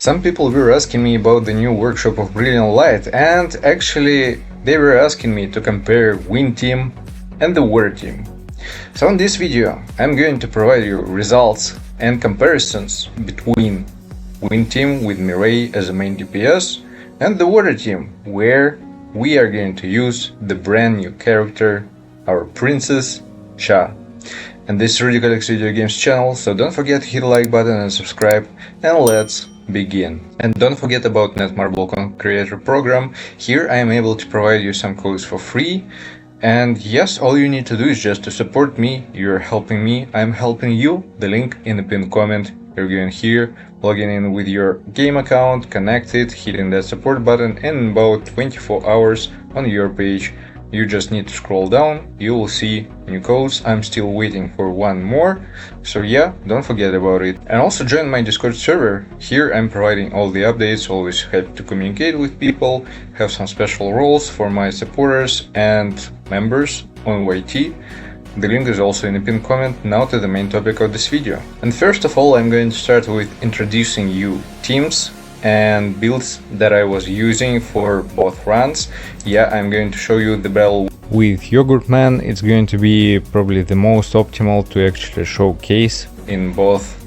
Some people were asking me about the new workshop of Brilliant Light, and actually they were asking me to compare Win Team and the Water Team. So in this video I'm going to provide you results and comparisons between Win Team with Mirei as a main DPS and the Water Team, where we are going to use the brand new character, our princess Cha. And this is Ridiculous Video Games channel, so don't forget to hit the like button and subscribe, and let's begin. And don't forget about Netmarble Content Creator Program. Here I am able to provide you some codes for free. And yes, all you need to do is just to support me. You're helping me, I'm helping you. The link in the pinned comment. You're going here, logging in with your game account, connect it, hitting that support button, and in about 24 hours on your page, you just need to scroll down, you will see new codes. I'm still waiting for one more, so yeah, don't forget about it. And also join my Discord server. Here I'm providing all the updates, always happy to communicate with people, have some special roles for my supporters and members on YT. The link is also in the pinned comment. Now to the main topic of this video. And first of all, I'm going to start with introducing you teams and builds that I was using for both runs. Yeah, I'm going to show you the battle with Yogumunt. It's going to be probably the most optimal to actually showcase in both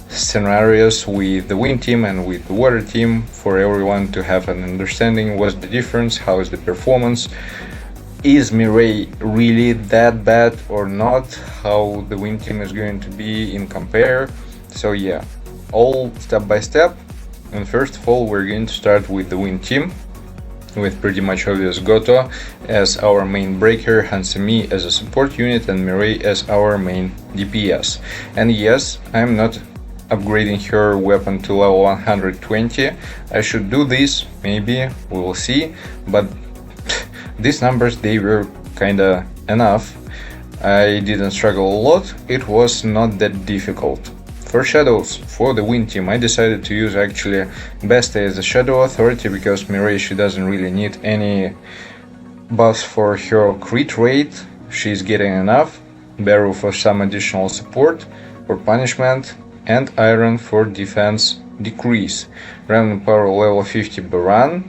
scenarios with the Win Team and with the Water Team, for everyone to have an understanding what's the difference, how is the performance, is Mirei really that bad or not, how the Win Team is going to be in compare. So yeah, all step by step. And first of all, we're going to start with the Win Team, with pretty much obvious Goto as our main breaker, Hansemi as a support unit, and Mirei as our main DPS. And yes, I'm not upgrading her weapon to level 120. I should do this, maybe, we will see, but these numbers, they were kinda enough. I didn't struggle a lot, it was not that difficult. For shadows, for the Win Team, I decided to use actually Beste as a Shadow Authority, because Mirei, she doesn't really need any buffs for her crit rate, she's getting enough. Beru for some additional support, for punishment, and Iron for defense decrease. Random power level 50 Baran.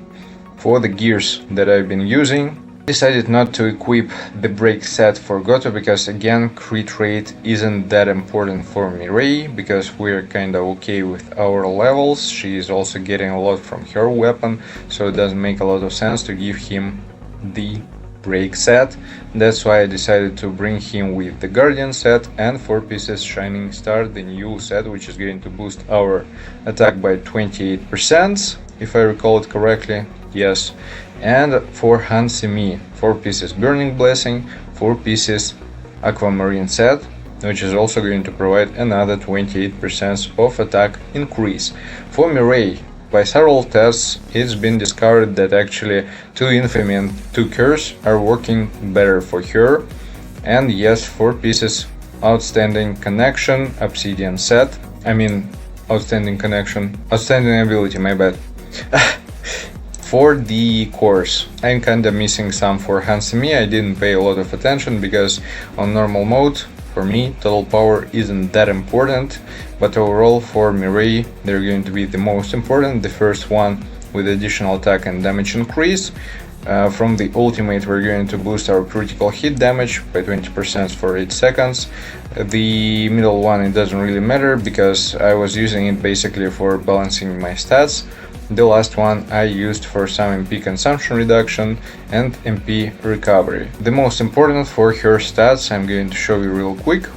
For the gears that I've been using, decided not to equip the break set for Goto, because again, crit rate isn't that important for Mirei, because we're kinda okay with our levels. She is also getting a lot from her weapon, so it doesn't make a lot of sense to give him the break set. That's why I decided to bring him with the Guardian set and 4 pieces Shining Star, the new set, which is going to boost our attack by 28%, if I recall it correctly. Yes. And for Hansemi, 4 pieces Burning Blessing, 4 pieces Aquamarine set, which is also going to provide another 28% of attack increase. For Mirei, by several tests, it's been discovered that actually 2 Infamy and 2 Curse are working better for her. And yes, 4 pieces Outstanding Connection Obsidian set. Outstanding Connection, Outstanding Ability, my bad. For the cores, I'm kinda missing some for Hansemi. I didn't pay a lot of attention because on normal mode, for me, total power isn't that important, but overall for Mirei, they're going to be the most important. The first one with additional attack and damage increase. From the ultimate, we're going to boost our critical hit damage by 20% for 8 seconds. The middle one, it doesn't really matter because I was using it basically for balancing my stats. The last one I used for some MP consumption reduction and MP recovery. The most important for her stats, I'm going to show you real quick.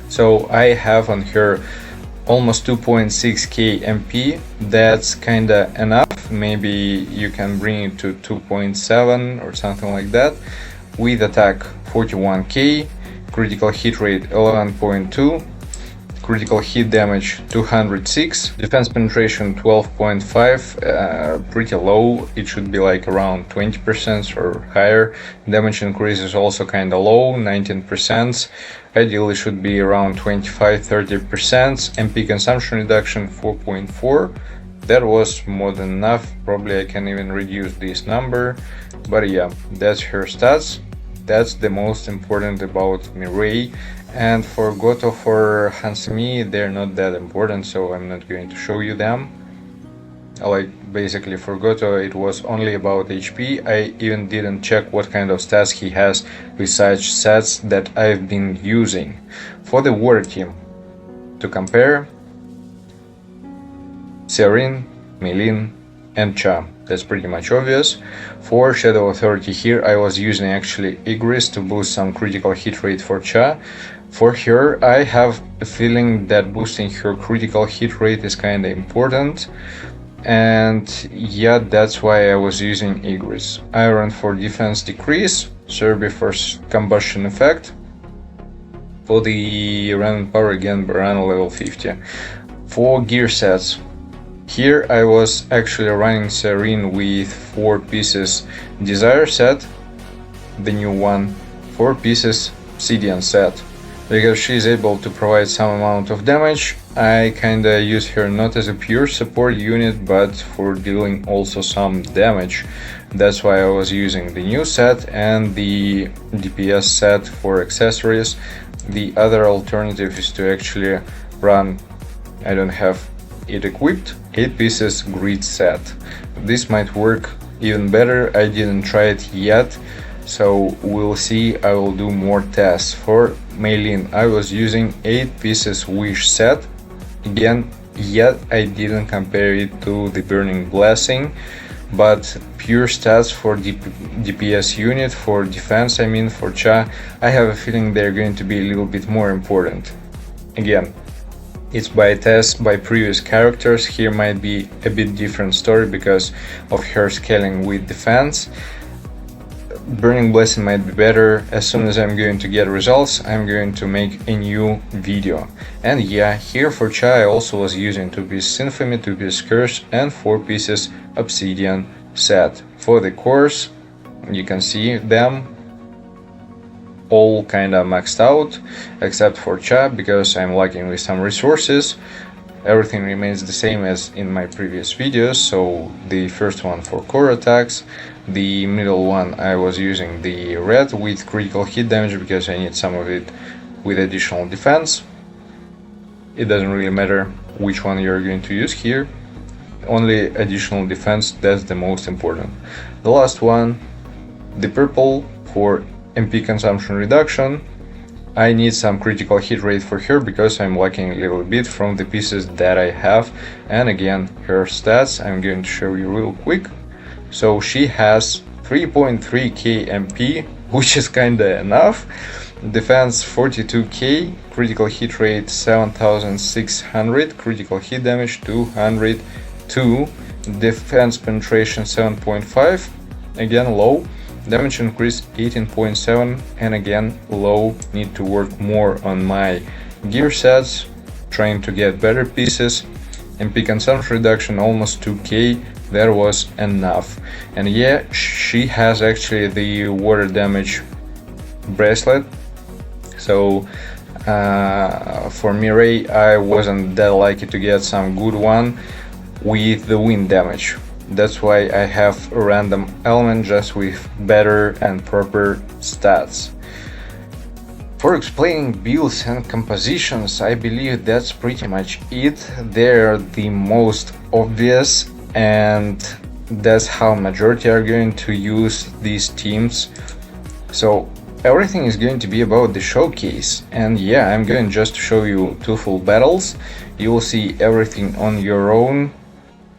So I have on her almost 2.6k MP, that's kinda enough. Maybe you can bring it to 2.7 or something like that. With attack 41k, critical hit rate 11.2, critical hit damage 206, defense penetration 12.5, pretty low. It should be like around 20% or higher. Damage increase is also kinda low, 19%. Ideally should be around 25-30%. MP consumption reduction 4.4. That was more than enough. Probably I can even reduce this number, but yeah, that's her stats. That's the most important about Mirei. And for Goto, for Hansumi, they're not that important, so I'm not going to show you them. Like basically for Goto it was only about HP. I even didn't check what kind of stats he has with such sets that I've been using. For the war team, to compare, Cha Hae-In, Milin and Cha. That's pretty much obvious. For Shadow Authority here I was using actually Igris to boost some critical hit rate for Cha. For her, I have a feeling that boosting her critical hit rate is kinda important. And yeah, that's why I was using Igris. Iron for defense decrease, Serbi for combustion effect. For the random power again, Barana level 50. For gear sets, here I was actually running Cha Hae-In with 4 pieces Desire set, the new one, 4 pieces Obsidian set. Because she's able to provide some amount of damage, I kinda use her not as a pure support unit, but for dealing also some damage. That's why I was using the new set and the DPS set for accessories. The other alternative is to actually run, I don't have it equipped, 8 pieces grid set. This might work even better, I didn't try it yet. So we'll see, I will do more tests. For Milin, I was using 8 pieces wish set. Again, yet I didn't compare it to the Burning Blessing, but pure stats for DPS unit, for defense, I mean for Cha, I have a feeling they're going to be a little bit more important. Again, it's by test by previous characters. Here might be a bit different story because of her scaling with defense. Burning Blessing might be better. As soon as I'm going to get results, I'm going to make a new video. And yeah, here for Cha I also was using 2 pieces Infamy, 2 pieces Curse and 4 pieces Obsidian set. For the cores, you can see them all kinda maxed out, except for Cha, because I'm lacking with some resources. Everything remains the same as in my previous videos, so the first one for core attacks, the middle one I was using the red with critical hit damage because I need some of it with additional defense. It doesn't really matter which one you're going to use here, only additional defense, that's the most important. The last one, the purple for MP consumption reduction. I need some critical hit rate for her because I'm lacking a little bit from the pieces that I have. And again, her stats I'm going to show you real quick. So she has 3.3k MP, which is kinda enough. Defense 42k, critical hit rate 7600, critical hit damage 202, defense penetration 7.5, again low. Damage increase 18.7 and again low, need to work more on my gear sets, trying to get better pieces. MP consumption reduction almost 2k, that was enough. And yeah, she has actually the water damage bracelet. So for Mirei I wasn't that lucky to get some good one with the wind damage. That's why I have a random element just with better and proper stats. For explaining builds and compositions, I believe that's pretty much it. They're the most obvious and that's how majority are going to use these teams. So everything is going to be about the showcase, and yeah, I'm going just to show you 2 full battles. You will see everything on your own.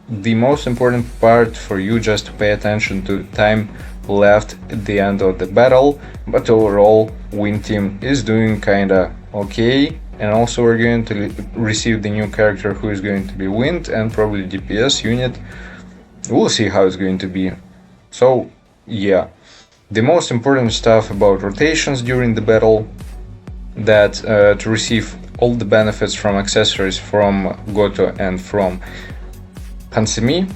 The most important part for you just to pay attention to time left at the end of the battle, but overall Win team is doing kinda okay, and also we're going to receive the new character who is going to be Wind and probably DPS unit. We'll see how it's going to be. So yeah, the most important stuff about rotations during the battle, that to receive all the benefits from accessories from Goto and from Hansumi,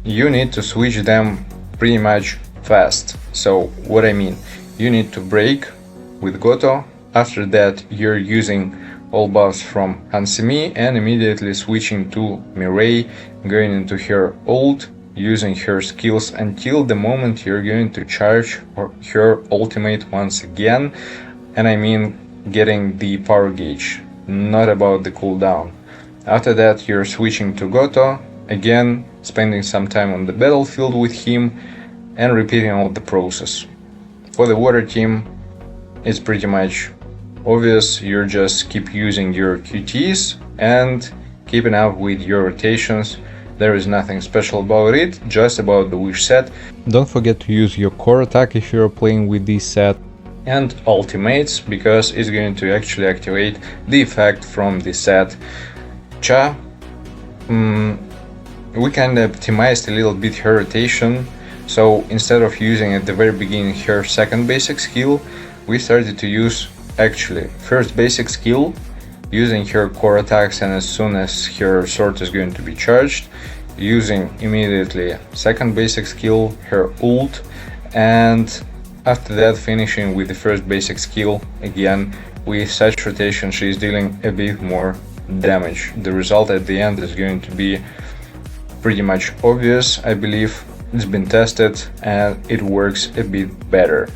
you need to switch them pretty much fast. So what I mean, you need to break with Goto, after that you're using all buffs from Hansumi and immediately switching to Mirei, going into her ult using her skills until the moment you're going to charge her ultimate once again, and I mean getting the power gauge, not about the cooldown. After that you're switching to Goto, again spending some time on the battlefield with him and repeating all the process. For the water team, it's pretty much obvious, you just keep using your QTs and keeping up with your rotations. There is nothing special about it, just about the wish set. Don't forget to use your core attack if you're playing with this set. And ultimates, because it's going to actually activate the effect from this set. Cha, we kind of optimized a little bit her rotation, so instead of using at the very beginning her second basic skill, we started to use actually first basic skill, using her core attacks, and as soon as her sword is going to be charged, using immediately second basic skill, her ult, and after that finishing with the first basic skill. Again, with such rotation she is dealing a bit more damage. The result at the end is going to be pretty much obvious. I believe it's been tested and it works a bit better.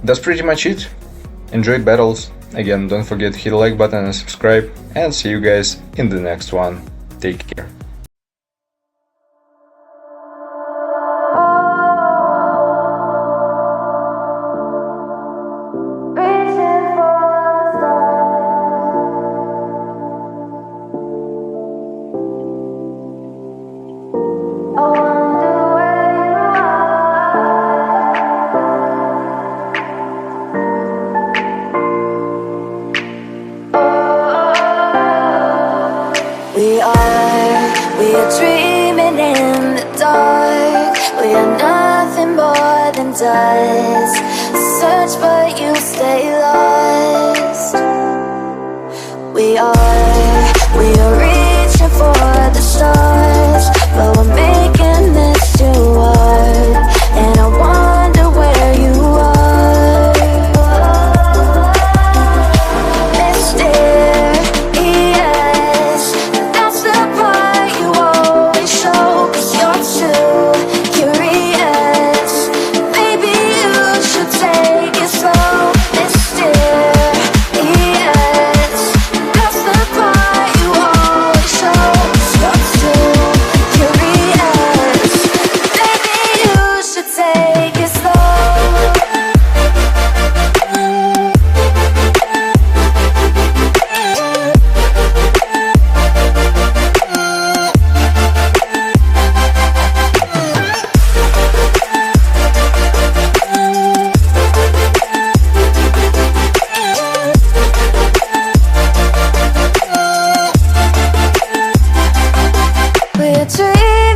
That's pretty much it. Enjoy battles. Again, don't forget to hit the like button and subscribe, and see you guys in the next one. Take care. We are dreaming in the dark. We are nothing more than dust. Search but you stay lost. We are reaching for the stars, but we're making this too hard. And I wonder where you are. Mysterious, that's the part you always show, 'cause you're too curious. Maybe you should take it slow. Mysterious, that's the part you always show, 'cause you're too curious. Maybe you should take it slow. We're dreaming